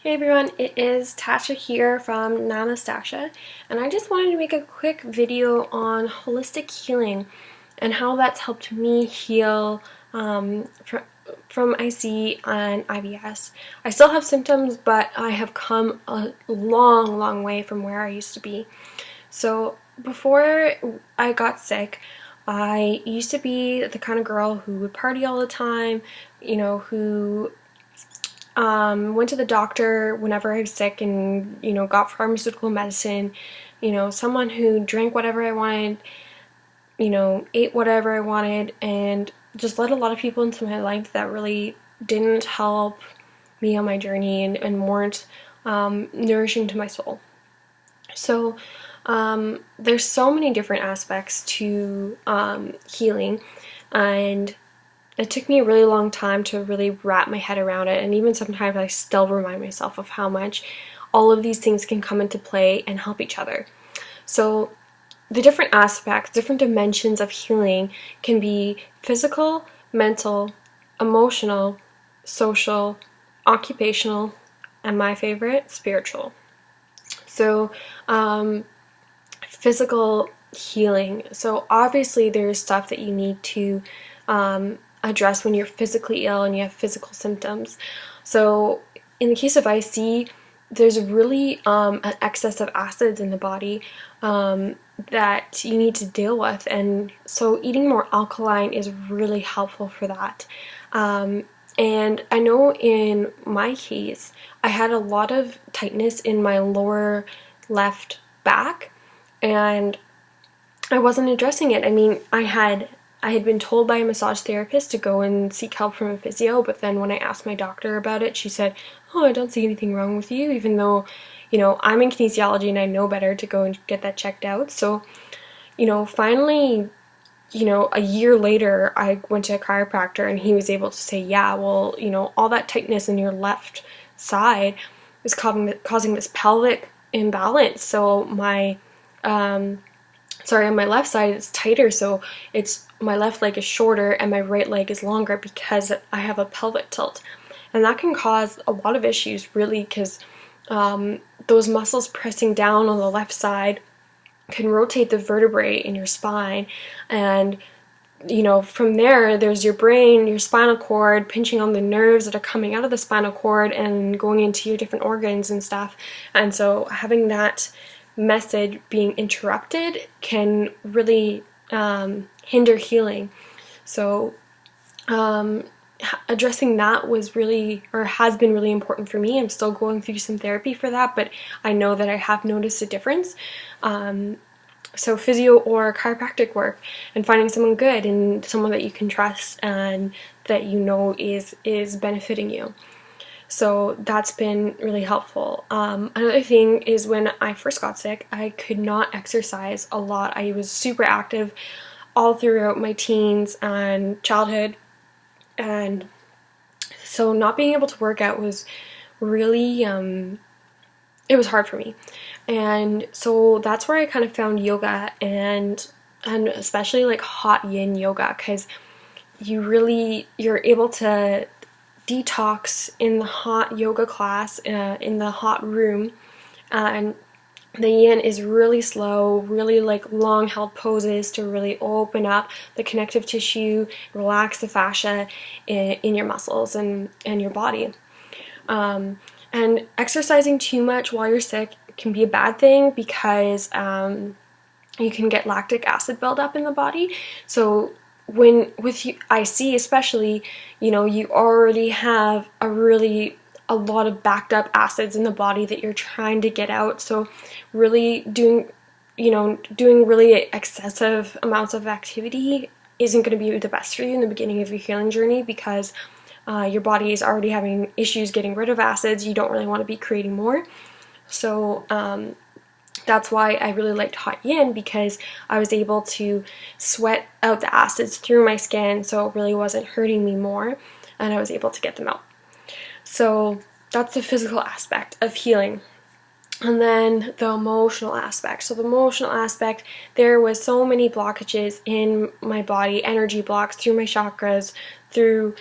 Hey everyone, it is Tasha here from Namastasha, and I just wanted to make a quick video on holistic healing and how that's helped me heal from IC and IBS. I still have symptoms, but I have come a long, long way from where I used to be. So before I got sick, I used to be the kind of girl who would party all the time, who went to the doctor whenever I was sick and, got pharmaceutical medicine, someone who drank whatever I wanted, ate whatever I wanted, and just let a lot of people into my life that really didn't help me on my journey and weren't nourishing to my soul. So there's so many different aspects to healing, and it took me a really long time to really wrap my head around it, and even sometimes I still remind myself of how much all of these things can come into play and help each other. So the different aspects, different dimensions of healing can be physical, mental, emotional, social, occupational, and my favorite, spiritual. So physical healing. So obviously there's stuff that you need to address when you're physically ill and you have physical symptoms. So in the case of IC, there's really an excess of acids in the body that you need to deal with, and so eating more alkaline is really helpful for that. And I know in my case, I had a lot of tightness in my lower left back, and I wasn't addressing it. I mean, I had been told by a massage therapist to go and seek help from a physio, but then when I asked my doctor about it, she said, "Oh, I don't see anything wrong with you," even though, I'm in kinesiology and I know better to go and get that checked out. So, finally, a year later, I went to a chiropractor and he was able to say, yeah, well, all that tightness in your left side is causing this pelvic imbalance. So on my left side it's tighter, so it's my left leg is shorter and my right leg is longer because I have a pelvic tilt. And that can cause a lot of issues, really, because those muscles pressing down on the left side can rotate the vertebrae in your spine, and from there's your brain, your spinal cord pinching on the nerves that are coming out of the spinal cord and going into your different organs and stuff. And so having that message being interrupted can really hinder healing. So addressing that was really, or has been really important for me. I'm still going through some therapy for that, but I know that I have noticed a difference. So physio or chiropractic work, and finding someone good and someone that you can trust and that is benefiting you. So that's been really helpful. Another thing is, when I first got sick, I could not exercise a lot. I was super active all throughout my teens and childhood, and so not being able to work out was really, it was hard for me. And so that's where I kind of found yoga, and especially like hot yin yoga, because you're able to detox in the hot yoga class, in the hot room, and the yin is really slow, really like long held poses to really open up the connective tissue, relax the fascia in your muscles and your body. And exercising too much while you're sick can be a bad thing, because you can get lactic acid buildup in the body. So with IC especially, you already have a lot of backed up acids in the body that you're trying to get out. So really doing really excessive amounts of activity isn't going to be the best for you in the beginning of your healing journey, because your body is already having issues getting rid of acids. You don't really want to be creating more. So that's why I really liked hot yin, because I was able to sweat out the acids through my skin, so it really wasn't hurting me more, and I was able to get them out. So that's the physical aspect of healing. And then the emotional aspect. So the emotional aspect, there was so many blockages in my body, energy blocks through my chakras, through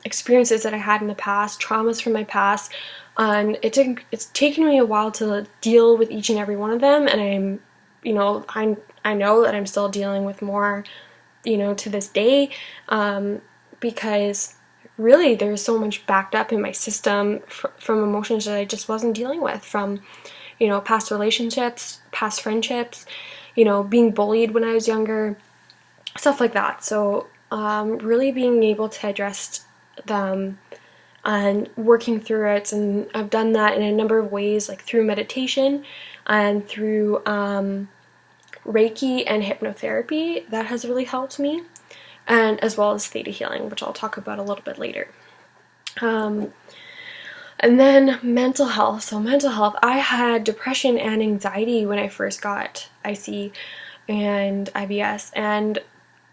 experiences that I had in the past, traumas from my past. And it's taken me a while to deal with each and every one of them. And I know that I'm still dealing with more, to this day, because really there's so much backed up in my system from emotions that I just wasn't dealing with, from past relationships, past friendships, being bullied when I was younger, stuff like that. So really being able to address them and working through it, and I've done that in a number of ways, like through meditation and through Reiki and hypnotherapy. That has really helped me, and as well as theta healing, which I'll talk about a little bit later. And then mental health. So mental health, I had depression and anxiety when I first got IC and IBS, and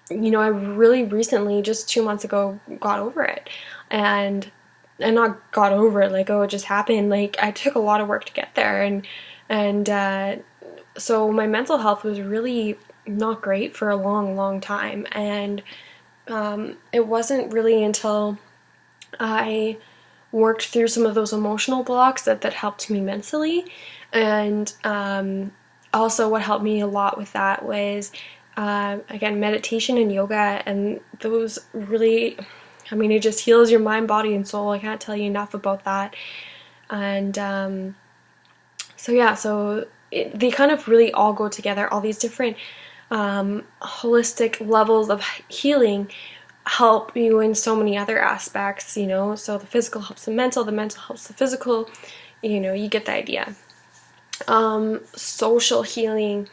I really recently, just 2 months ago, got over it. And not got over it like, oh, it just happened. Like, I took a lot of work to get there, and so my mental health was really not great for a long time. And it wasn't really until I worked through some of those emotional blocks that helped me mentally. And also what helped me a lot with that was, again, meditation and yoga. And those really, it just heals your mind, body, and soul. I can't tell you enough about that. And so they kind of really all go together. All these different holistic levels of healing help you in so many other aspects, so the physical helps the mental helps the physical, you get the idea. Social healing.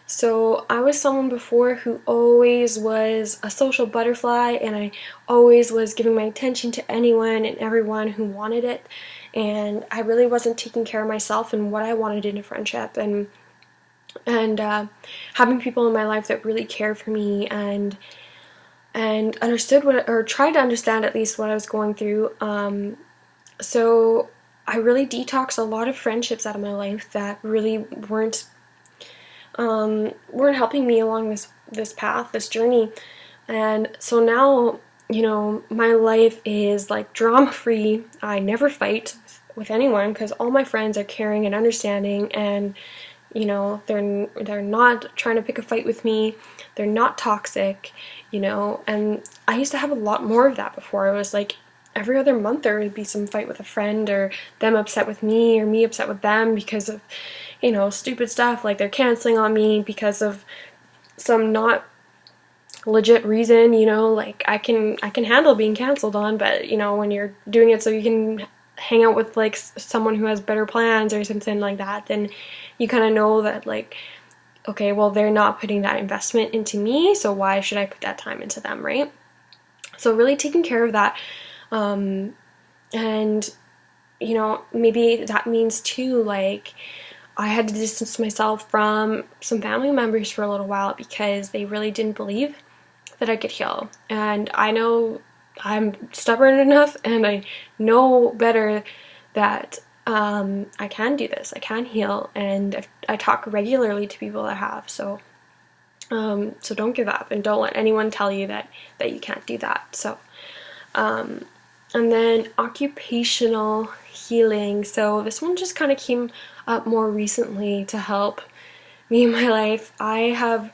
So I was someone before who always was a social butterfly, and I always was giving my attention to anyone and everyone who wanted it, and I really wasn't taking care of myself and what I wanted in a friendship, and having people in my life that really cared for me and understood or tried to understand at least what I was going through. So I really detoxed a lot of friendships out of my life that really weren't helping me along this path, this journey. And so now, my life is like drama free. I never fight with anyone because all my friends are caring and understanding, and they're not trying to pick a fight with me. They're not toxic, and I used to have a lot more of that before. It was like every other month there would be some fight with a friend, or them upset with me, or me upset with them because of, stupid stuff, like they're canceling on me because of some not legit reason, like I can handle being canceled on, but when you're doing it so you can hang out with like someone who has better plans or something like that, then you kind of know that, like, okay, well, they're not putting that investment into me, so why should I put that time into them, right? So really taking care of that, and maybe that means too, like, I had to distance myself from some family members for a little while because they really didn't believe that I could heal. And I know I'm stubborn enough, and I know better that I can do this. I can heal, and I talk regularly to people that have. So don't give up, and don't let anyone tell you that you can't do that. So, and then occupational healing. So this one just kind of came up more recently to help me in my life. I have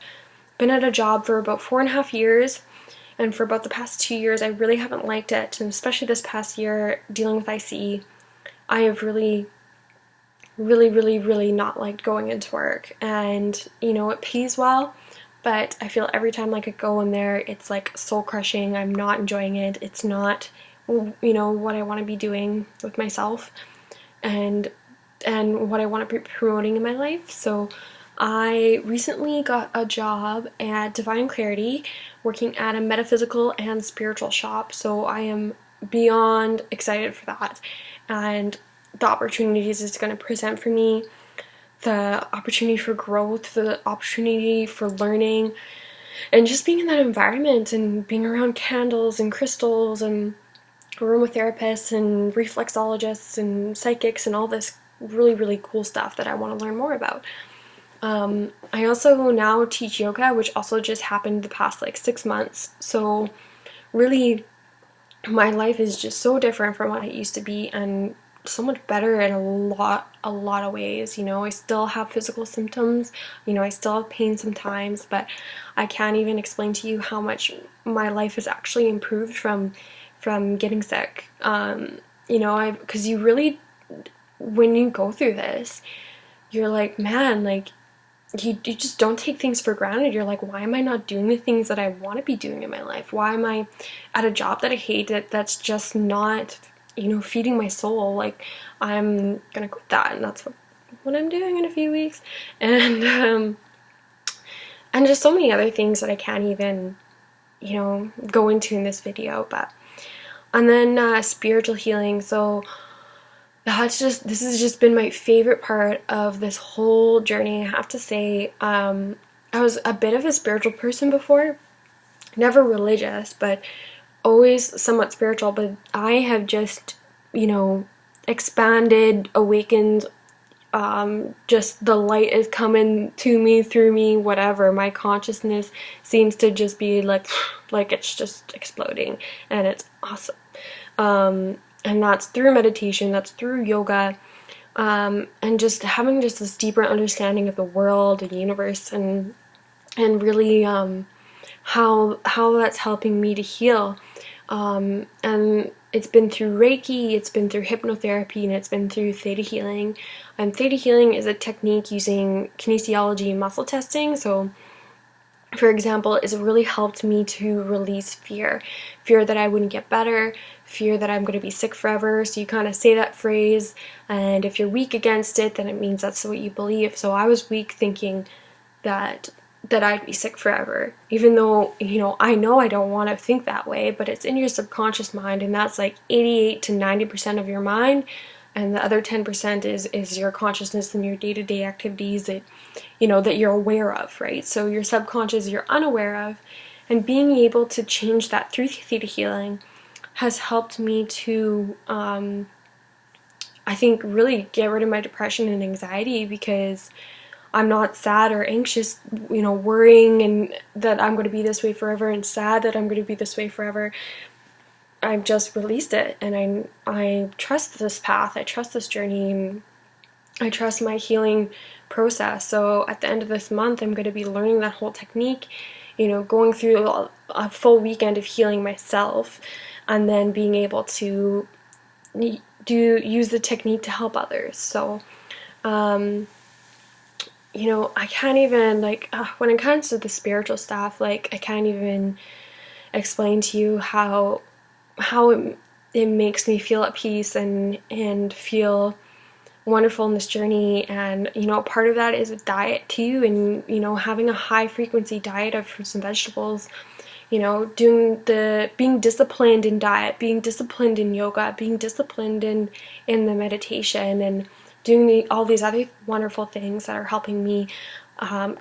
been at a job for about 4.5 years, and for about the past 2 years I really haven't liked it, and especially this past year dealing with ICE, I have really not liked going into work. And it pays well, but I feel every time like I go in there, it's like soul crushing. I'm not enjoying it. It's not what I want to be doing with myself and what I want to be promoting in my life. So I recently got a job at Divine Clarity, working at a metaphysical and spiritual shop. So I am beyond excited for that, and the opportunities it's going to present for me, the opportunity for growth, the opportunity for learning, and just being in that environment and being around candles and crystals and aromatherapists and reflexologists and psychics and all this really, really cool stuff that I want to learn more about. I also now teach yoga, which also just happened the past like 6 months. So really, my life is just so different from what it used to be, and so much better in a lot of ways. You know, I still have physical symptoms, you know, I still have pain sometimes, but I can't even explain to you how much my life has actually improved from getting sick. You know, because you really, when you go through this, you're like, man, like you just don't take things for granted. You're like, why am I not doing the things that I want to be doing in my life? Why am I at a job that I hate, that's just not, you know, feeding my soul? Like, I'm gonna quit that, and that's what I'm doing in a few weeks. And just so many other things that I can't even, you know, go into in this video. But and then spiritual healing. So this has just been my favorite part of this whole journey. I have to say, I was a bit of a spiritual person before, never religious, but always somewhat spiritual. But I have just, you know, expanded, awakened. Just the light is coming to me, through me, whatever. My consciousness seems to just be like it's just exploding, and it's awesome. And that's through meditation, that's through yoga, and just having just this deeper understanding of the world and universe, and really how that's helping me to heal. And it's been through Reiki, it's been through hypnotherapy, and it's been through theta healing. And theta healing is a technique using kinesiology and muscle testing. So for example, it's really helped me to release fear that I wouldn't get better, fear that I'm going to be sick forever. So you kind of say that phrase, and if you're weak against it, then it means that's what you believe. So I was weak thinking that I'd be sick forever, even though, you know I don't want to think that way, but it's in your subconscious mind, and that's like 88 to 90% of your mind, and the other 10% is your consciousness and your day-to-day activities that, you know, that you're aware of, right? So your subconscious you're unaware of, and being able to change that through theta healing has helped me to, I think, really get rid of my depression and anxiety, because I'm not sad or anxious, you know, worrying and that I'm going to be this way forever, and sad that I'm going to be this way forever. I've just released it, and I trust this path, I trust this journey, and I trust my healing process. So at the end of this month, I'm going to be learning that whole technique, you know, going through a full weekend of healing myself, and then being able to use the technique to help others. So, you know, I can't even, like, when it comes to the spiritual stuff, like, I can't even explain to you how it makes me feel at peace and feel wonderful in this journey. And, you know, part of that is a diet too, and, you know, having a high frequency diet of fruits and vegetables, you know, being disciplined in diet, being disciplined in yoga, being disciplined in the meditation, and doing all these other wonderful things that are helping me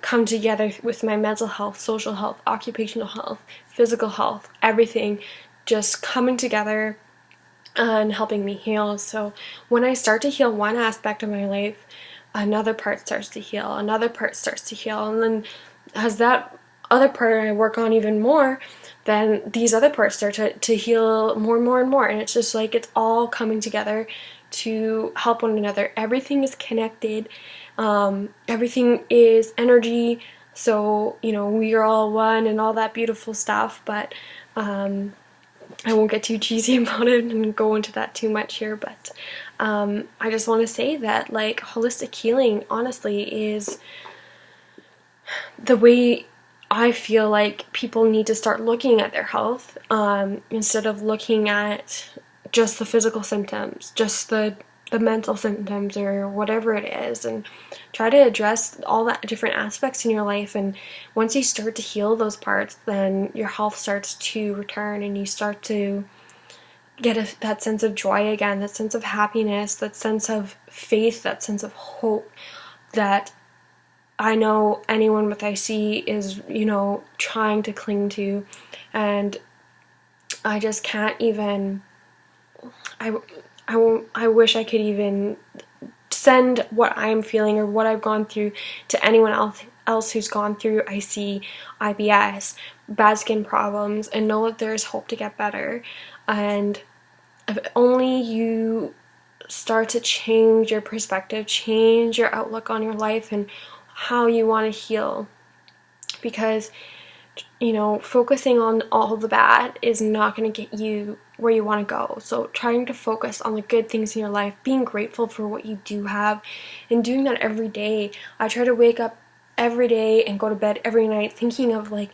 come together with my mental health, social health, occupational health, physical health, everything just coming together and helping me heal. So when I start to heal one aspect of my life, another part starts to heal, another part starts to heal, and then as that other part I work on even more, then these other parts start to heal more and more and more, and it's just like it's all coming together to help one another. Everything is connected, everything is energy, so, you know, we are all one and all that beautiful stuff. But I won't get too cheesy about it and go into that too much here, but I just want to say that, like, holistic healing honestly is the way I feel like people need to start looking at their health, instead of looking at just the physical symptoms, just the mental symptoms or whatever it is, and try to address all that different aspects in your life. And once you start to heal those parts, then your health starts to return, and you start to get that sense of joy again, that sense of happiness, that sense of faith, that sense of hope that I know anyone with IC is, you know, trying to cling to. And I just can't even, I wish I could even send what I'm feeling or what I've gone through to anyone else who's gone through, I see IBS, bad skin problems, and know that there's hope to get better. And if only you start to change your perspective, change your outlook on your life and how you want to heal. Because, you know, focusing on all the bad is not going to get you where you want to go. So trying to focus on the good things in your life, being grateful for what you do have, and doing that every day. I try to wake up every day and go to bed every night thinking of, like,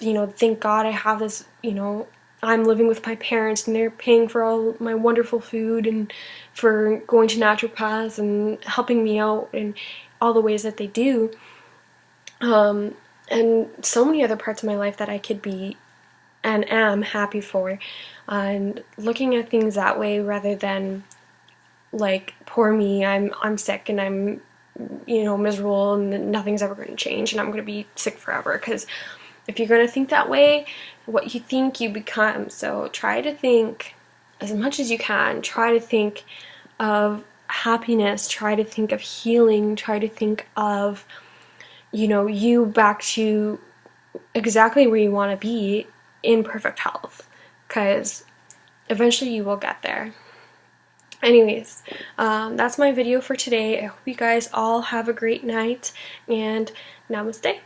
you know, thank God I have this, you know, I'm living with my parents and they're paying for all my wonderful food and for going to naturopaths and helping me out in all the ways that they do. And so many other parts of my life that I could be and am happy for. And looking at things that way rather than, like, poor me, I'm sick and I'm, you know, miserable and nothing's ever going to change and I'm going to be sick forever. Because if you're going to think that way, what you think you become. So try to think as much as you can. Try to think of happiness. Try to think of healing. Try to think of, you know, you back to exactly where you want to be in perfect health. Because eventually you will get there. Anyways, that's my video for today. I hope you guys all have a great night, and namaste.